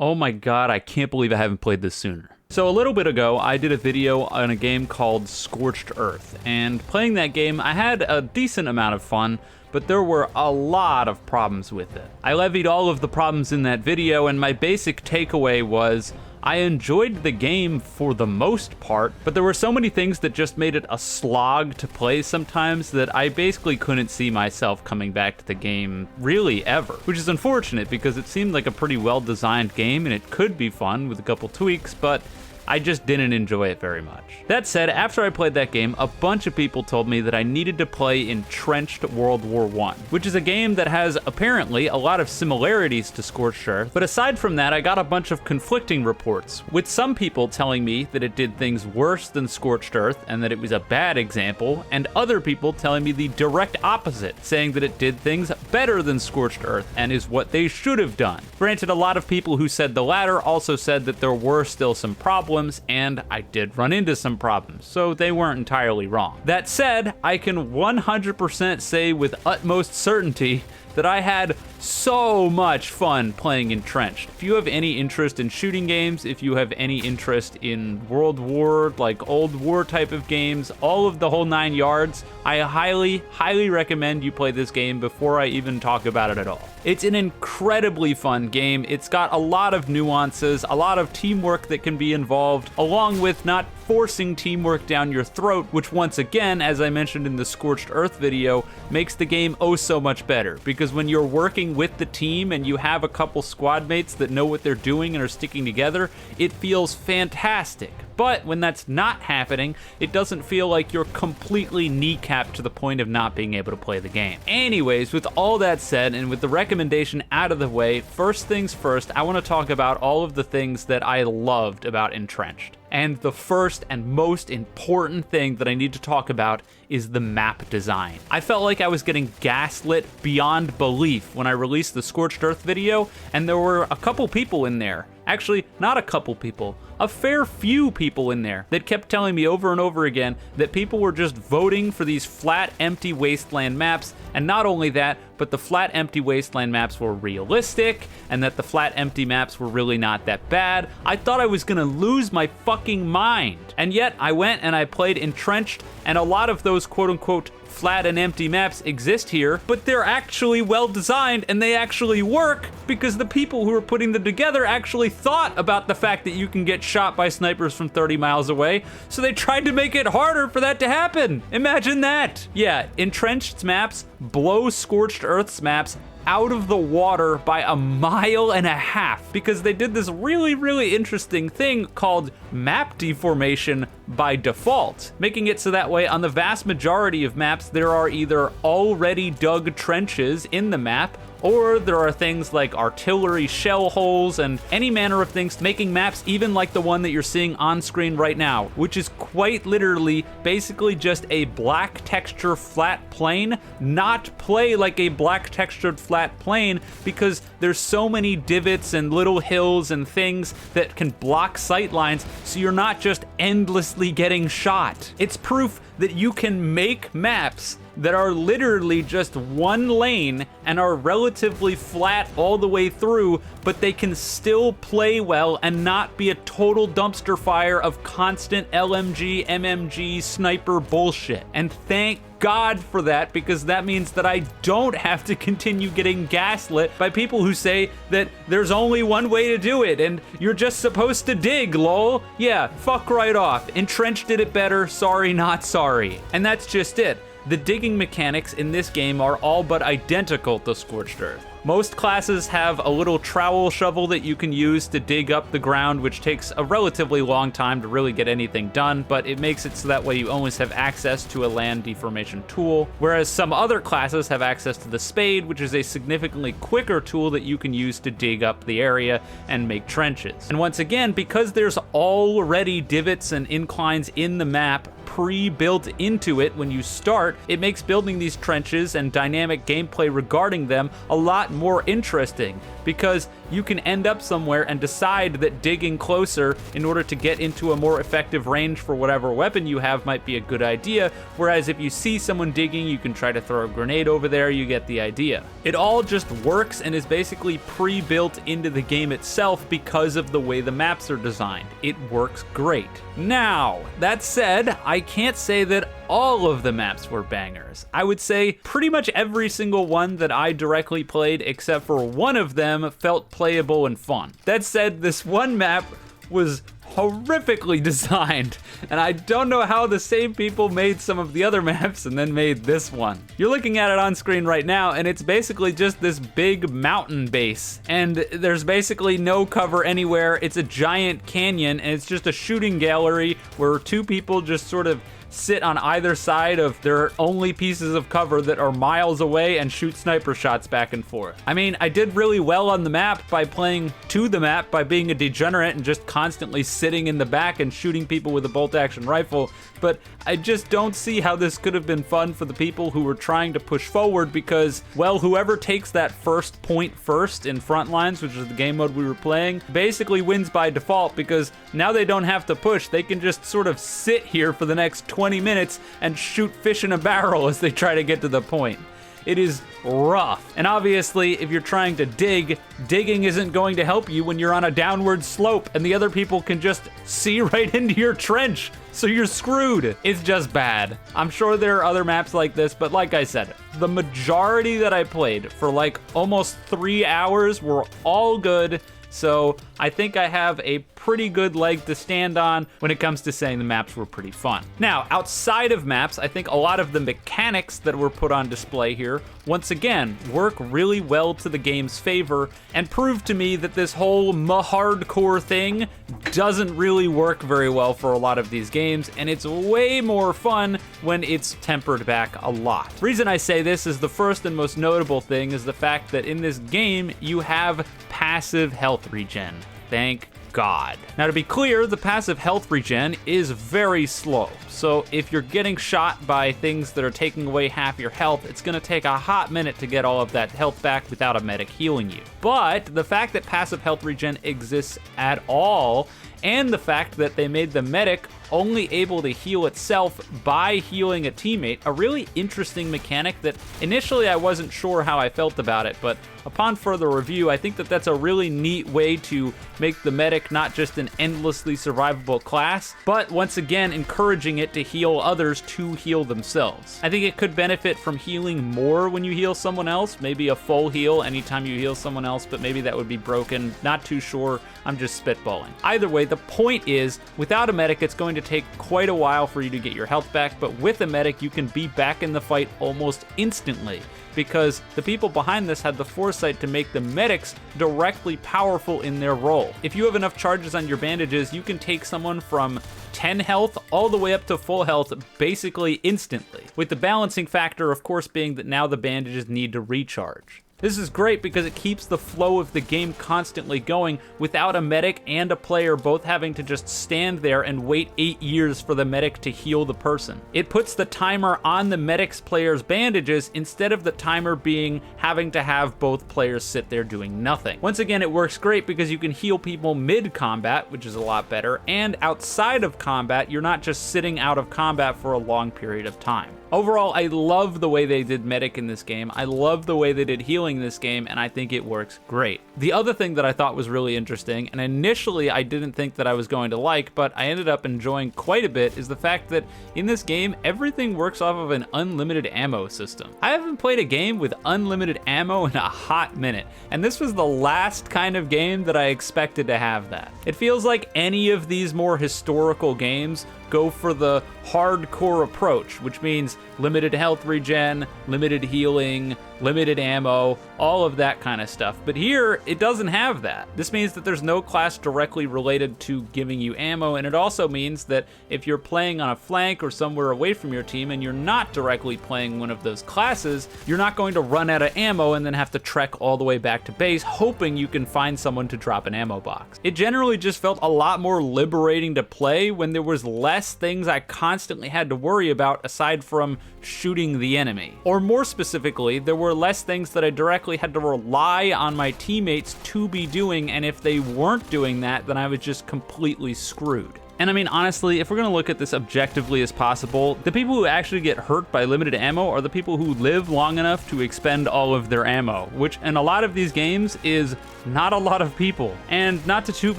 Oh my god, I can't believe I haven't played this sooner. So a little bit ago, I did a video on a game called Scorched Earth, and playing that game, I had a decent amount of fun, but there were a lot of problems with it. I levied all of the problems in that video, and my basic takeaway was, I enjoyed the game for the most part, but there were so many things that just made it a slog to play sometimes that I basically couldn't see myself coming back to the game really ever, which is unfortunate because it seemed like a pretty well-designed game and it could be fun with a couple tweaks, but I just didn't enjoy it very much. That said, after I played that game, a bunch of people told me that I needed to play Entrenched World War I, which is a game that has apparently a lot of similarities to Scorched Earth, but aside from that, I got a bunch of conflicting reports, with some people telling me that it did things worse than Scorched Earth and that it was a bad example, and other people telling me the direct opposite, saying that it did things better than Scorched Earth and is what they should have done. Granted, a lot of people who said the latter also said that there were still some problems, and I did run into some problems, so they weren't entirely wrong. That said, I can 100% say with utmost certainty that I had so much fun playing Entrenched. If you have any interest in shooting games, if you have any interest in World War, like old war type of games, all of the whole 9 yards, I highly recommend you play this game before I even talk about it at all. It's an incredibly fun game. It's got a lot of nuances, a lot of teamwork that can be involved, along with not forcing teamwork down your throat, which once again, as I mentioned in the Scorched Earth video, makes the game oh so much better, because when you're working with the team and you have a couple squad mates that know what they're doing and are sticking together, it feels fantastic. But when that's not happening, it doesn't feel like you're completely kneecapped to the point of not being able to play the game. Anyways, with all that said, and with the recommendation out of the way, first things first, I want to talk about all of the things that I loved about Entrenched. And the first and most important thing that I need to talk about is the map design. I felt like I was getting gaslit beyond belief when I released the Scorched Earth video, and there were a couple people in there. Actually, not a couple people, a fair few people in there that kept telling me over and over again that people were just voting for these flat, empty wasteland maps, and not only that, but the flat, empty wasteland maps were realistic, and that the flat, empty maps were really not that bad. I thought I was gonna lose my fucking mind. And yet, I went and I played Entrenched, and a lot of those quote-unquote flat and empty maps exist here, but they're actually well designed and they actually work because the people who are putting them together actually thought about the fact that you can get shot by snipers from 30 miles away, so they tried to make it harder for that to happen. Imagine that. Yeah, Entrenched maps blow Scorched Earth's maps out of the water by 1.5 miles because they did this really interesting thing called map deformation by default, making it so that way on the vast majority of maps there are either already dug trenches in the map, or there are things like artillery shell holes and any manner of things, making maps even like the one that you're seeing on screen right now, which is quite literally basically just a black texture flat plane, not play like a black textured flat plane because there's so many divots and little hills and things that can block sight lines, so you're not just endlessly getting shot. It's proof that you can make maps that are literally just one lane and are relatively flat all the way through, but they can still play well and not be a total dumpster fire of constant LMG, MMG, sniper bullshit. And thank God for that, because that means that I don't have to continue getting gaslit by people who say that there's only one way to do it and you're just supposed to dig, lol. Yeah, fuck right off. Entrenched did it better, sorry not sorry. And that's just it. The digging mechanics in this game are all but identical to Scorched Earth. Most classes have a little trowel shovel that you can use to dig up the ground, which takes a relatively long time to really get anything done, but it makes it so that way you always have access to a land deformation tool, whereas some other classes have access to the spade, which is a significantly quicker tool that you can use to dig up the area and make trenches. And once again, because there's already divots and inclines in the map pre-built into it when you start, it makes building these trenches and dynamic gameplay regarding them a lot more interesting, because you can end up somewhere and decide that digging closer in order to get into a more effective range for whatever weapon you have might be a good idea, whereas if you see someone digging, you can try to throw a grenade over there. You get the idea. It all just works and is basically pre-built into the game itself because of the way the maps are designed. It works great. Now, that said, I can't say that all of the maps were bangers. I would say pretty much every single one that I directly played, except for one of them, felt playable and fun. That said, this one map was horrifically designed, and I don't know how the same people made some of the other maps and then made this one. You're looking at it on screen right now, and it's basically just this big mountain base, and there's basically no cover anywhere. It's a giant canyon, and it's just a shooting gallery where two people just sort of sit on either side of their only pieces of cover that are miles away and shoot sniper shots back and forth. I mean, I did really well on the map by playing to the map, by being a degenerate and just constantly sitting in the back and shooting people with a bolt-action rifle, but I just don't see how this could have been fun for the people who were trying to push forward, because, well, whoever takes that first point first in Frontlines, which is the game mode we were playing, basically wins by default, because now they don't have to push. They can just sort of sit here for the next 20 minutes and shoot fish in a barrel as they try to get to the point. It is rough. And obviously, if you're trying to dig, digging isn't going to help you when you're on a downward slope and the other people can just see right into your trench. So you're screwed. It's just bad. I'm sure there are other maps like this, but like I said, the majority that I played for like almost 3 hours were all good. So I think I have a pretty good leg to stand on when it comes to saying the maps were pretty fun. Now, outside of maps, I think a lot of the mechanics that were put on display here, once again, work really well to the game's favor and prove to me that this whole hardcore thing doesn't really work very well for a lot of these games, and it's way more fun when it's tempered back a lot. The reason I say this is the first and most notable thing is the fact that in this game, you have passive health regen. Thank God. Now, to be clear, the passive health regen is very slow. So if you're getting shot by things that are taking away half your health, it's gonna take a hot minute to get all of that health back without a medic healing you. But the fact that passive health regen exists at all, and the fact that they made the medic only able to heal itself by healing a teammate, a really interesting mechanic that initially I wasn't sure how I felt about it, but upon further review, I think that that's a really neat way to make the medic not just an endlessly survivable class, but once again encouraging it to heal others to heal themselves. I think it could benefit from healing more when you heal someone else, maybe a full heal anytime you heal someone else, but maybe that would be broken, not too sure, I'm just spitballing. Either way, the point is, without a medic, it's going to take quite a while for you to get your health back, but with a medic, you can be back in the fight almost instantly, because the people behind this had the foresight to make the medics directly powerful in their role. If you have enough charges on your bandages, you can take someone from 10 health all the way up to full health basically instantly, with the balancing factor, of course, being that now the bandages need to recharge. This is great because it keeps the flow of the game constantly going without a medic and a player both having to just stand there and wait 8 years for the medic to heal the person. It puts the timer on the medic's player's bandages instead of the timer being having to have both players sit there doing nothing. Once again, it works great because you can heal people mid-combat, which is a lot better, and outside of combat, you're not just sitting out of combat for a long period of time. Overall, I love the way they did medic in this game. I love the way they did healing in this game, and I think it works great. The other thing that I thought was really interesting, and initially I didn't think that I was going to like, but I ended up enjoying quite a bit, is the fact that in this game, everything works off of an unlimited ammo system. I haven't played a game with unlimited ammo in a hot minute, and this was the last kind of game that I expected to have that. It feels like any of these more historical games go for the hardcore approach, which means limited health regen, limited healing, limited ammo, all of that kind of stuff. But here, it doesn't have that. This means that there's no class directly related to giving you ammo, and it also means that if you're playing on a flank or somewhere away from your team and you're not directly playing one of those classes, you're not going to run out of ammo and then have to trek all the way back to base hoping you can find someone to drop an ammo box. It generally just felt a lot more liberating to play when there was less less things I constantly had to worry about aside from shooting the enemy. Or more specifically, there were less things that I directly had to rely on my teammates to be doing, and if they weren't doing that, then I was just completely screwed. And I mean, honestly, if we're gonna look at this objectively as possible, the people who actually get hurt by limited ammo are the people who live long enough to expend all of their ammo, which in a lot of these games is not a lot of people. And not to toot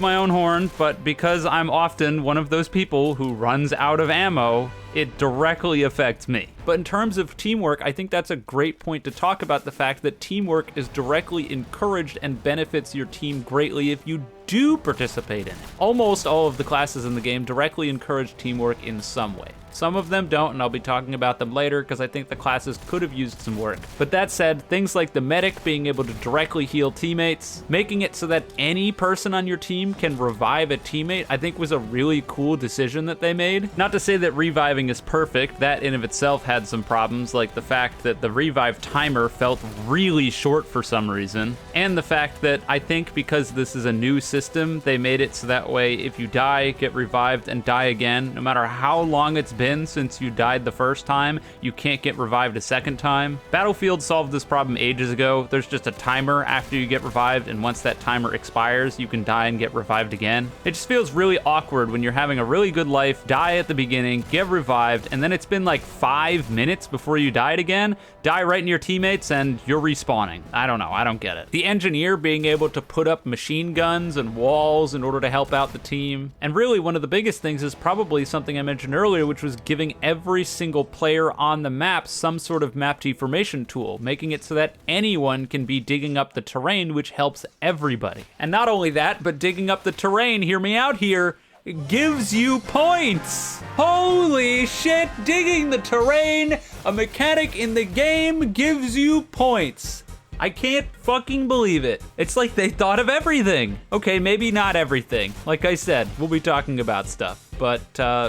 my own horn, but because I'm often one of those people who runs out of ammo, it directly affects me. But in terms of teamwork, I think that's a great point to talk about the fact that teamwork is directly encouraged and benefits your team greatly if you do participate in it. Almost all of the classes in the game directly encourage teamwork in some way. Some of them don't, and I'll be talking about them later because I think the classes could have used some work. But that said, things like the medic being able to directly heal teammates, making it so that any person on your team can revive a teammate, I think was a really cool decision that they made. Not to say that reviving is perfect, that in of itself had some problems, like the fact that the revive timer felt really short for some reason, and the fact that I think because this is a new system, they made it so that way if you die, get revived, and die again, no matter how long it's been since you died the first time, you can't get revived a second time. Battlefield solved this problem ages ago. There's just a timer after you get revived, and once that timer expires, you can die and get revived again. It just feels really awkward when you're having a really good life, die at the beginning, get revived, and then it's been like 5 minutes before you died again, die right in your teammates, and you're respawning. I don't know, I don't get it. The engineer being able to put up machine guns and walls in order to help out the team. And really one of the biggest things is probably something I mentioned earlier, which was giving every single player on the map some sort of map deformation tool, making it so that anyone can be digging up the terrain, which helps everybody. And not only that, but digging up the terrain, hear me out here, gives you points. Holy shit, digging the terrain, a mechanic in the game, gives you points. I can't fucking believe it. It's like they thought of everything. Okay, maybe not everything. Like I said, we'll be talking about stuff. But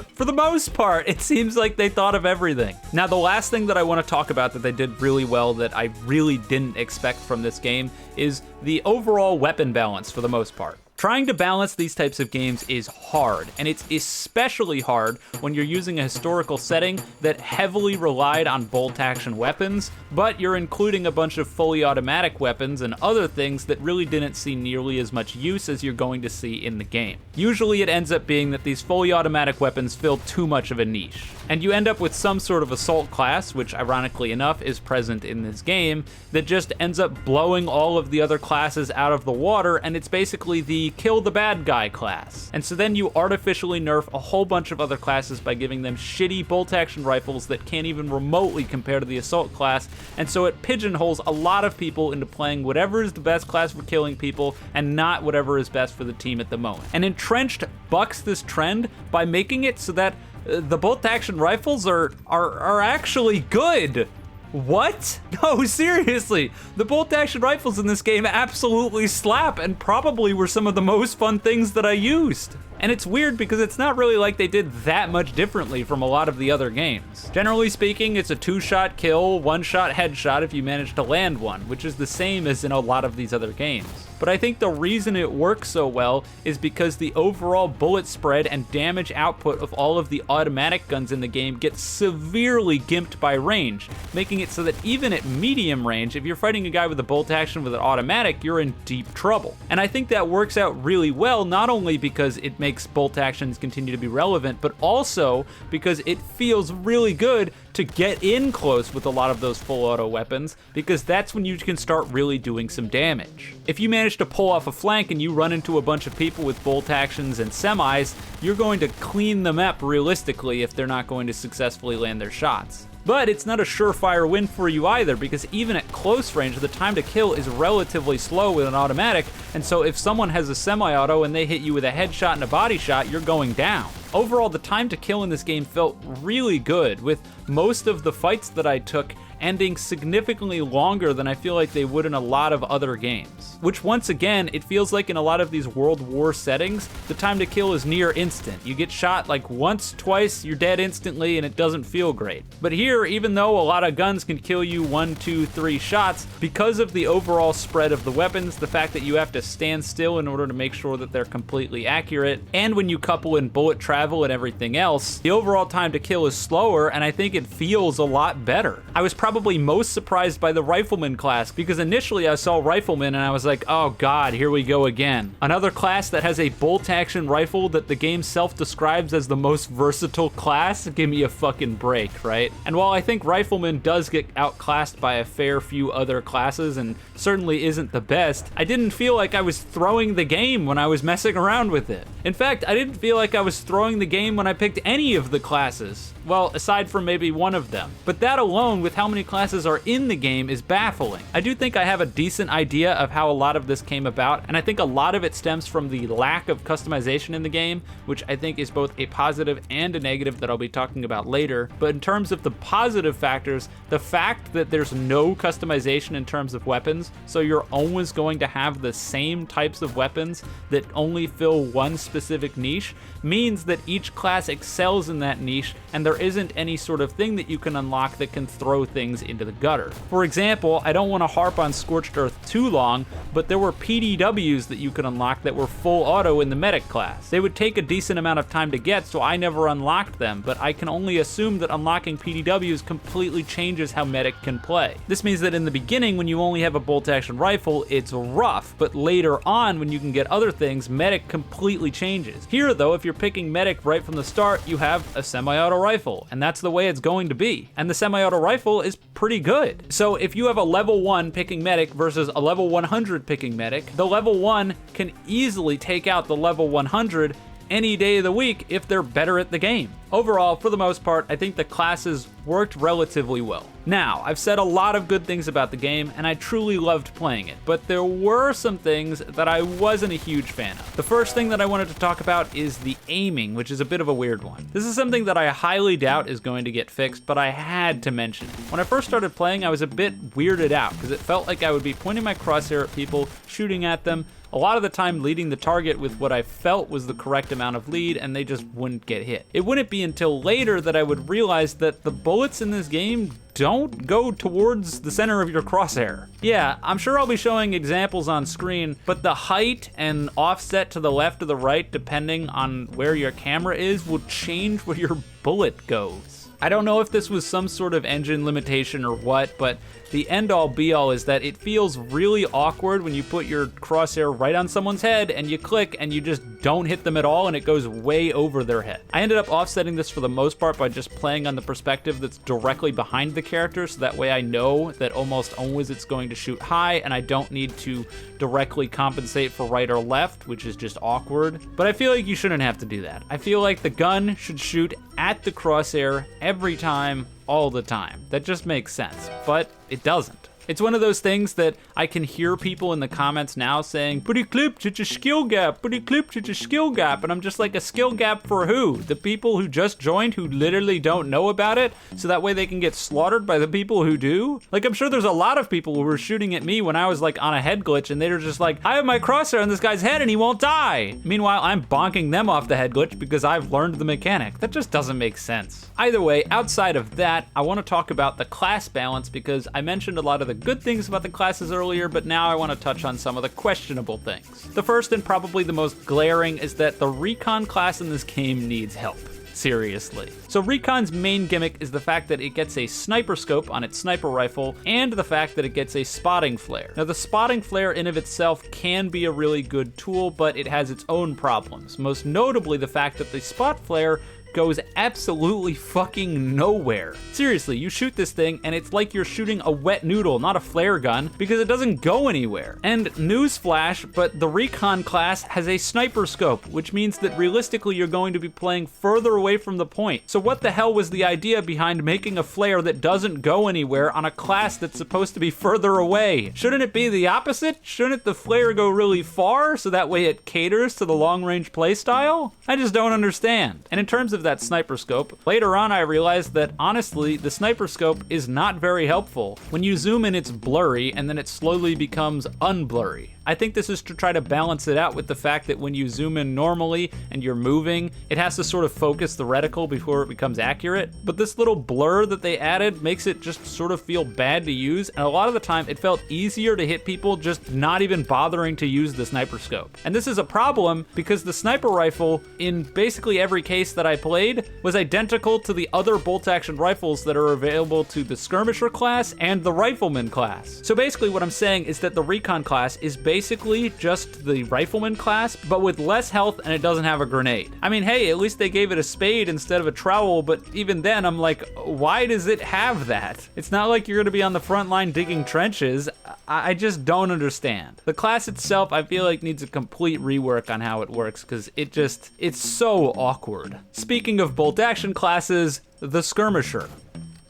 for the most part, it seems like they thought of everything. Now, the last thing that I want to talk about that they did really well that I really didn't expect from this game is the overall weapon balance for the most part. Trying to balance these types of games is hard, and it's especially hard when you're using a historical setting that heavily relied on bolt-action weapons, but you're including a bunch of fully automatic weapons and other things that really didn't see nearly as much use as you're going to see in the game. Usually it ends up being that these fully automatic weapons fill too much of a niche, and you end up with some sort of assault class, which ironically enough is present in this game, that just ends up blowing all of the other classes out of the water, and it's basically the kill the bad guy class. And so then you artificially nerf a whole bunch of other classes by giving them shitty bolt-action rifles that can't even remotely compare to the assault class, and so it pigeonholes a lot of people into playing whatever is the best class for killing people and not whatever is best for the team at the moment. And Entrenched bucks this trend by making it so that the bolt-action rifles are actually good. What? No, seriously. The bolt-action rifles in this game absolutely slap and probably were some of the most fun things that I used. And it's weird because it's not really like they did that much differently from a lot of the other games. Generally speaking, it's a 2-shot kill, 1-shot headshot if you manage to land one, which is the same as in a lot of these other games. But I think the reason it works so well is because the overall bullet spread and damage output of all of the automatic guns in the game gets severely gimped by range, making it so that even at medium range, if you're fighting a guy with a bolt action with an automatic, you're in deep trouble. And I think that works out really well, not only because it makes bolt actions continue to be relevant, but also because it feels really good to get in close with a lot of those full auto weapons, because that's when you can start really doing some damage. If you manage to pull off a flank and you run into a bunch of people with bolt actions and semis, you're going to clean them up realistically if they're not going to successfully land their shots. But it's not a surefire win for you either, because even at close range, the time to kill is relatively slow with an automatic, and so if someone has a semi-auto and they hit you with a headshot and a body shot, you're going down. Overall, the time to kill in this game felt really good, with most of the fights that I took ending significantly longer than I feel like they would in a lot of other games. Which once again, it feels like in a lot of these World War settings, the time to kill is near instant. You get shot like once, twice, you're dead instantly, and it doesn't feel great. But here, even though a lot of guns can kill you 1, 2, 3 shots, because of the overall spread of the weapons, the fact that you have to stand still in order to make sure that they're completely accurate, and when you couple in bullet travel and everything else, the overall time to kill is slower, and I think it feels a lot better. I was probably most surprised by the Rifleman class, because initially I saw Rifleman and I was like, oh god, here we go again. Another class that has a bolt-action rifle that the game self-describes as the most versatile class? Give me a fucking break, right? And while I think Rifleman does get outclassed by a fair few other classes and certainly isn't the best, I didn't feel like I was throwing the game when I was messing around with it. In fact, I didn't feel like I was throwing the game when I picked any of the classes. Well, aside from maybe one of them. But that alone, with how many classes are in the game, is baffling. I do think I have a decent idea of how a lot of this came about, and I think a lot of it stems from the lack of customization in the game, which I think is both a positive and a negative that I'll be talking about later. But in terms of the positive factors, the fact that there's no customization in terms of weapons, so you're always going to have the same types of weapons that only fill one specific niche, means that each class excels in that niche, and there isn't any sort of thing that you can unlock that can throw things into the gutter. For example, I don't want to harp on Scorched Earth too long, but there were PDWs that you could unlock that were full auto in the medic class. They would take a decent amount of time to get, so I never unlocked them, but I can only assume that unlocking PDWs completely changes how medic can play. This means that in the beginning, when you only have a bolt-action rifle, it's rough, but later on, when you can get other things, medic completely changes. Here though, if you're picking medic right from the start, you have a semi-auto rifle, and that's the way it's going to be. And the semi-auto rifle is pretty good. So if you have a level 1 picking medic versus a level 100 picking medic, the level 1 can easily take out the level 100 any day of the week if they're better at the game. Overall, for the most part, I think the classes worked relatively well. Now, I've said a lot of good things about the game, and I truly loved playing it, but there were some things that I wasn't a huge fan of. The first thing that I wanted to talk about is the aiming, which is a bit of a weird one. This is something that I highly doubt is going to get fixed, but I had to mention it. When I first started playing, I was a bit weirded out, because it felt like I would be pointing my crosshair at people, shooting at them, a lot of the time leading the target with what I felt was the correct amount of lead, and they just wouldn't get hit. It wouldn't be until later that I would realize that the bullets in this game don't go towards the center of your crosshair. Yeah, I'm sure I'll be showing examples on screen, but the height and offset to the left or the right, depending on where your camera is, will change where your bullet goes. I don't know if this was some sort of engine limitation or what, but the end-all be-all is that it feels really awkward when you put your crosshair right on someone's head and you click and you just don't hit them at all and it goes way over their head. I ended up offsetting this for the most part by just playing on the perspective that's directly behind the character, so that way I know that almost always it's going to shoot high and I don't need to directly compensate for right or left, which is just awkward. But I feel like you shouldn't have to do that. I feel like the gun should shoot at the crosshair every time, all the time. That just makes sense, but it doesn't. It's one of those things that I can hear people in the comments now saying, but it clipped, it's a skill gap, but it clipped, it's a skill gap. And I'm just like, a skill gap for who? The people who just joined who literally don't know about it, so that way they can get slaughtered by the people who do? Like, I'm sure there's a lot of people who were shooting at me when I was like on a head glitch and they were just like, I have my crosshair on this guy's head and he won't die. Meanwhile, I'm bonking them off the head glitch because I've learned the mechanic. That just doesn't make sense. Either way, outside of that, I want to talk about the class balance because I mentioned a lot of the good things about the classes earlier, but now I want to touch on some of the questionable things. The first and probably the most glaring is that the recon class in this game needs help. Seriously. So Recon's main gimmick is the fact that it gets a sniper scope on its sniper rifle and the fact that it gets a spotting flare. Now the spotting flare in of itself can be a really good tool, but it has its own problems. Most notably the fact that the spot flare goes absolutely fucking nowhere. Seriously, you shoot this thing and it's like you're shooting a wet noodle, not a flare gun, because it doesn't go anywhere. And newsflash, but the Recon class has a sniper scope, which means that realistically you're going to be playing further away from the point. So what the hell was the idea behind making a flare that doesn't go anywhere on a class that's supposed to be further away? Shouldn't it be the opposite? Shouldn't the flare go really far so that way it caters to the long-range playstyle? I just don't understand. And in terms of of that sniper scope. Later on, I realized that honestly, the sniper scope is not very helpful. When you zoom in, it's blurry, and then it slowly becomes unblurry. I think this is to try to balance it out with the fact that when you zoom in normally and you're moving, it has to sort of focus the reticle before it becomes accurate. But this little blur that they added makes it just sort of feel bad to use, and a lot of the time it felt easier to hit people just not even bothering to use the sniper scope. And this is a problem because the sniper rifle, in basically every case that I played, was identical to the other bolt-action rifles that are available to the skirmisher class and the rifleman class. So basically what I'm saying is that the recon class is basically just the rifleman class, but with less health, and it doesn't have a grenade. I mean, hey, at least they gave it a spade instead of a trowel, but even then, I'm like, why does it have that? It's not like you're gonna be on the front line digging trenches. I just don't understand. The class itself, I feel like, needs a complete rework on how it works, because it's so awkward. Speaking of bolt-action classes, the skirmisher.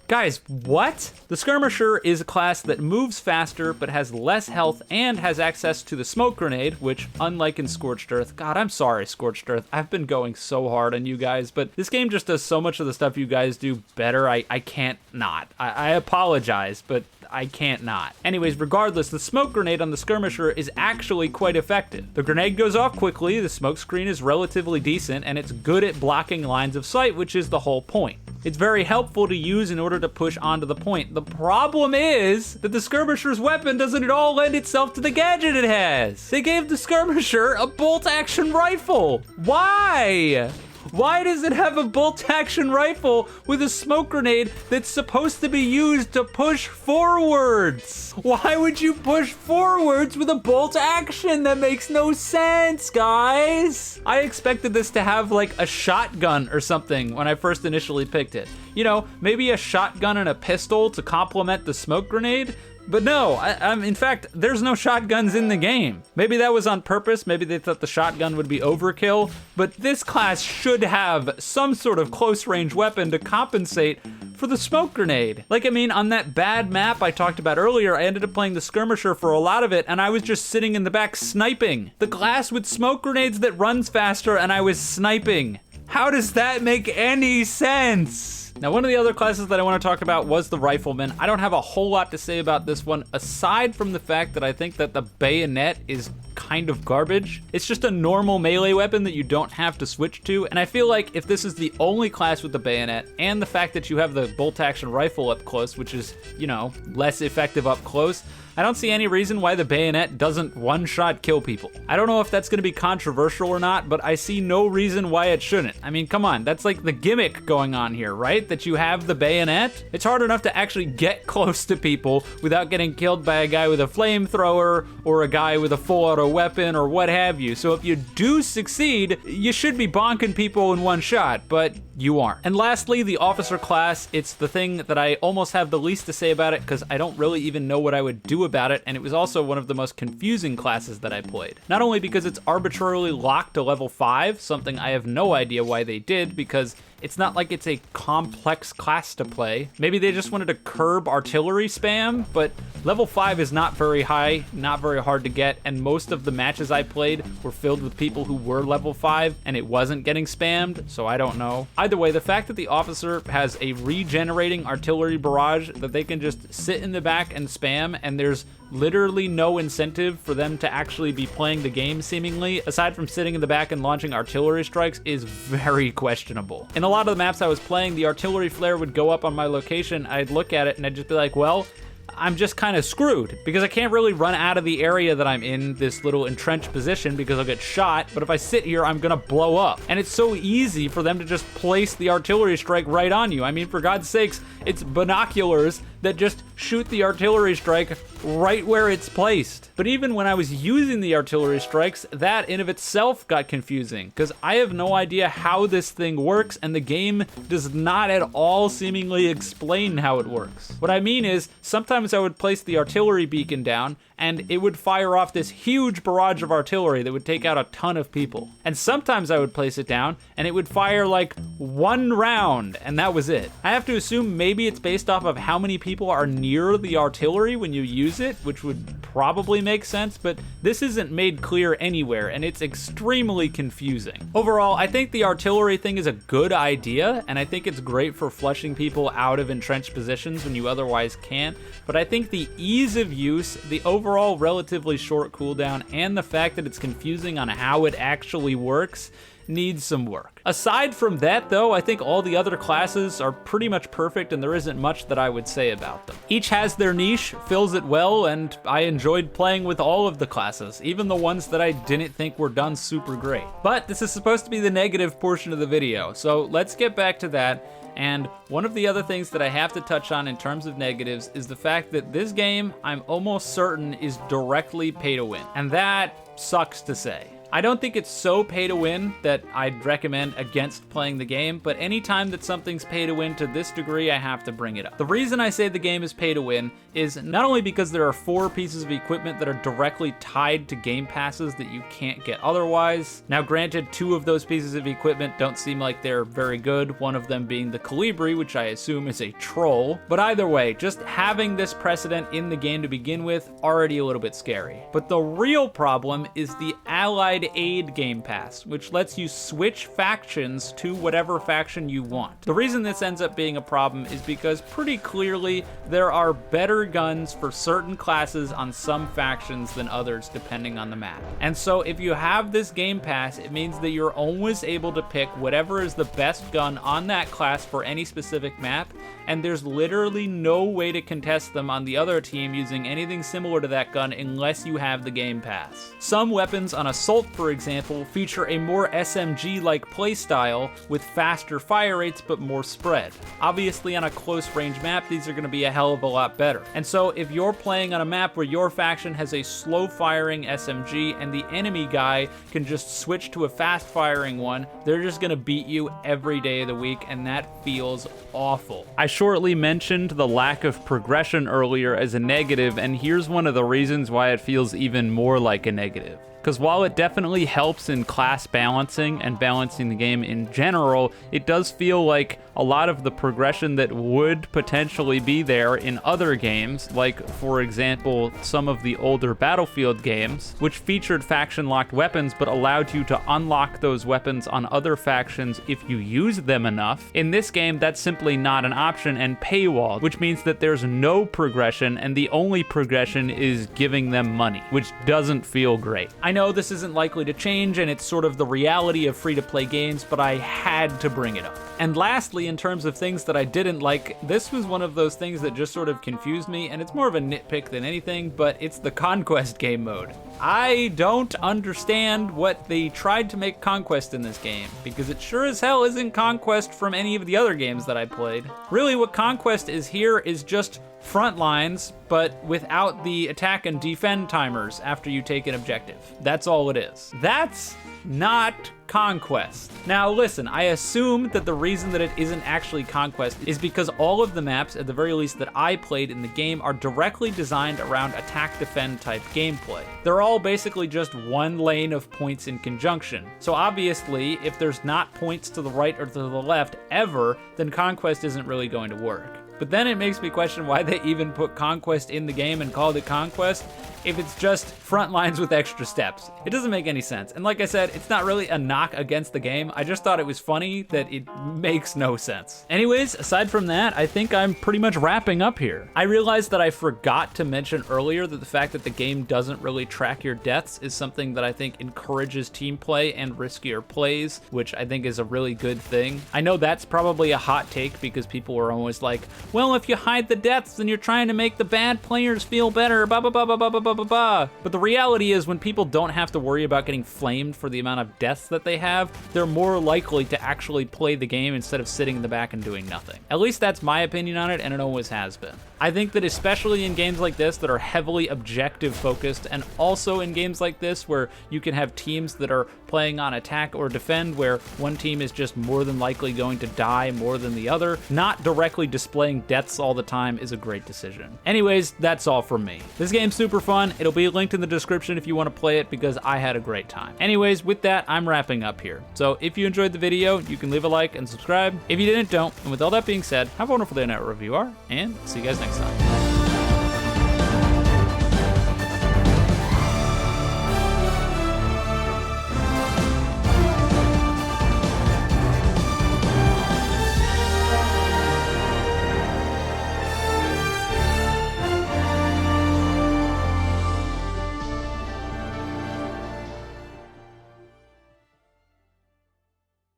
Guys, what? The skirmisher is a class that moves faster but has less health and has access to the smoke grenade, which, unlike in Scorched Earth, God, I'm sorry, Scorched Earth, I've been going so hard on you guys, but this game just does so much of the stuff you guys do better, I can't not. I apologize, but I can't not. Anyways, regardless, the smoke grenade on the skirmisher is actually quite effective. The grenade goes off quickly, the smoke screen is relatively decent, and it's good at blocking lines of sight, which is the whole point. It's very helpful to use in order to push onto the point. The problem is that the skirmisher's weapon doesn't at all lend itself to the gadget it has. They gave the skirmisher a bolt-action rifle. Why? Why does it have a bolt-action rifle with a smoke grenade that's supposed to be used to push forwards? Why would you push forwards with a bolt action? That makes no sense, guys. I expected this to have like a shotgun or something when I first initially picked it. You know, maybe a shotgun and a pistol to complement the smoke grenade. But no, in fact, there's no shotguns in the game. Maybe that was on purpose, maybe they thought the shotgun would be overkill, but this class should have some sort of close range weapon to compensate for the smoke grenade. Like, I mean, on that bad map I talked about earlier, I ended up playing the skirmisher for a lot of it, and I was just sitting in the back sniping. The class with smoke grenades that runs faster, and I was sniping. How does that make any sense? Now, one of the other classes that I want to talk about was the rifleman. I don't have a whole lot to say about this one, aside from the fact that I think that the bayonet is kind of garbage. It's just a normal melee weapon that you don't have to switch to, and I feel like if this is the only class with the bayonet, and the fact that you have the bolt-action rifle up close, which is, you know, less effective up close, I don't see any reason why the bayonet doesn't one-shot kill people. I don't know if that's gonna be controversial or not, but I see no reason why it shouldn't. I mean, come on, that's like the gimmick going on here, right? That you have the bayonet. It's hard enough to actually get close to people without getting killed by a guy with a flamethrower or a guy with a full-auto weapon or what have you. So if you do succeed, you should be bonking people in one shot, but you aren't. And lastly, the officer class. It's the thing that I almost have the least to say about it because I don't really even know what I would do about it, and it was also one of the most confusing classes that I played. Not only because it's arbitrarily locked to level 5, something I have no idea why they did, because it's not like it's a complex class to play. Maybe they just wanted to curb artillery spam, but level 5 is not very high, not very hard to get, and most of the matches I played were filled with people who were level 5, and it wasn't getting spammed, so I don't know. Either way, the fact that the officer has a regenerating artillery barrage that they can just sit in the back and spam, and there's literally no incentive for them to actually be playing the game seemingly, aside from sitting in the back and launching artillery strikes, is very questionable. In a lot of the maps I was playing, the artillery flare would go up on my location, I'd look at it and I'd just be like, well, I'm just kind of screwed because I can't really run out of the area that I'm in, this little entrenched position, because I'll get shot, but if I sit here, I'm gonna blow up. And it's so easy for them to just place the artillery strike right on you. I mean, for God's sakes, it's binoculars that just shoot the artillery strike right where it's placed. But even when I was using the artillery strikes, that in of itself got confusing, because I have no idea how this thing works, and the game does not at all seemingly explain how it works. What I mean is, sometimes I would place the artillery beacon down, and it would fire off this huge barrage of artillery that would take out a ton of people. And sometimes I would place it down, and it would fire like one round, and that was it. I have to assume maybe it's based off of how many people are near the artillery when you use it, which would probably makes sense, but this isn't made clear anywhere, and it's extremely confusing. Overall, I think the artillery thing is a good idea, and I think it's great for flushing people out of entrenched positions when you otherwise can't, but I think the ease of use, the overall relatively short cooldown, and the fact that it's confusing on how it actually works needs some work. Aside from that though, I think all the other classes are pretty much perfect and there isn't much that I would say about them. Each has their niche, fills it well, and I enjoyed playing with all of the classes, even the ones that I didn't think were done super great. But this is supposed to be the negative portion of the video, so let's get back to that. And one of the other things that I have to touch on in terms of negatives is the fact that this game, I'm almost certain, is directly pay to win. And that sucks to say. I don't think it's so pay to win that I'd recommend against playing the game, but anytime that something's pay to win to this degree, I have to bring it up. The reason I say the game is pay to win is not only because there are 4 pieces of equipment that are directly tied to game passes that you can't get otherwise. Now granted, 2 of those pieces of equipment don't seem like they're very good, one of them being the Colibri, which I assume is a troll. But either way, just having this precedent in the game to begin with, already a little bit scary. But the real problem is the allied aid game pass, which lets you switch factions to whatever faction you want. The reason this ends up being a problem is because pretty clearly there are better guns for certain classes on some factions than others depending on the map. And so if you have this game pass, it means that you're always able to pick whatever is the best gun on that class for any specific map, and there's literally no way to contest them on the other team using anything similar to that gun unless you have the game pass. Some weapons on Assault, for example, feature a more SMG-like playstyle with faster fire rates but more spread. Obviously on a close range map, these are going to be a hell of a lot better. And so if you're playing on a map where your faction has a slow firing SMG and the enemy guy can just switch to a fast firing one, they're just going to beat you every day of the week, and that feels awful. I shortly mentioned the lack of progression earlier as a negative, and here's one of the reasons why it feels even more like a negative. Because while it definitely helps in class balancing and balancing the game in general, it does feel like a lot of the progression that would potentially be there in other games, like for example some of the older Battlefield games, which featured faction-locked weapons but allowed you to unlock those weapons on other factions if you use them enough. In this game, that's simply not an option and paywalled, which means that there's no progression and the only progression is giving them money, which doesn't feel great. I know this isn't likely to change and it's sort of the reality of free-to-play games, but I had to bring it up. And lastly, in terms of things that I didn't like, this was one of those things that just sort of confused me, and it's more of a nitpick than anything, but it's the Conquest game mode. I don't understand what they tried to make Conquest in this game, because it sure as hell isn't Conquest from any of the other games that I played. Really, what Conquest is here is just front lines, but without the attack and defend timers after you take an objective. That's all it is. That's not Conquest. Now listen, I assume that the reason that it isn't actually Conquest is because all of the maps, at the very least that I played in the game, are directly designed around attack-defend type gameplay. They're all basically just one lane of points in conjunction. So obviously, if there's not points to the right or to the left ever, then Conquest isn't really going to work. But then it makes me question why they even put Conquest in the game and called it Conquest if it's just front lines with extra steps. It doesn't make any sense. And like I said, it's not really a knock against the game. I just thought it was funny that it makes no sense. Anyways, aside from that, I think I'm pretty much wrapping up here. I realized that I forgot to mention earlier that the fact that the game doesn't really track your deaths is something that I think encourages team play and riskier plays, which I think is a really good thing. I know that's probably a hot take because people are always like, well, if you hide the deaths, then you're trying to make the bad players feel better, blah, blah, blah, blah, blah, blah, blah, blah. But the reality is when people don't have to worry about getting flamed for the amount of deaths that they have, they're more likely to actually play the game instead of sitting in the back and doing nothing. At least that's my opinion on it, and it always has been. I think that especially in games like this that are heavily objective focused, and also in games like this where you can have teams that are playing on attack or defend where one team is just more than likely going to die more than the other, not directly displaying deaths all the time is a great decision. Anyways, that's all from me. This game's super fun. It'll be linked in the description if you want to play it because I had a great time. Anyways, with that, I'm wrapping up here. So if you enjoyed the video, you can leave a like and subscribe. If you didn't, don't. And with all that being said, have a wonderful day night wherever you are, and see you guys next time.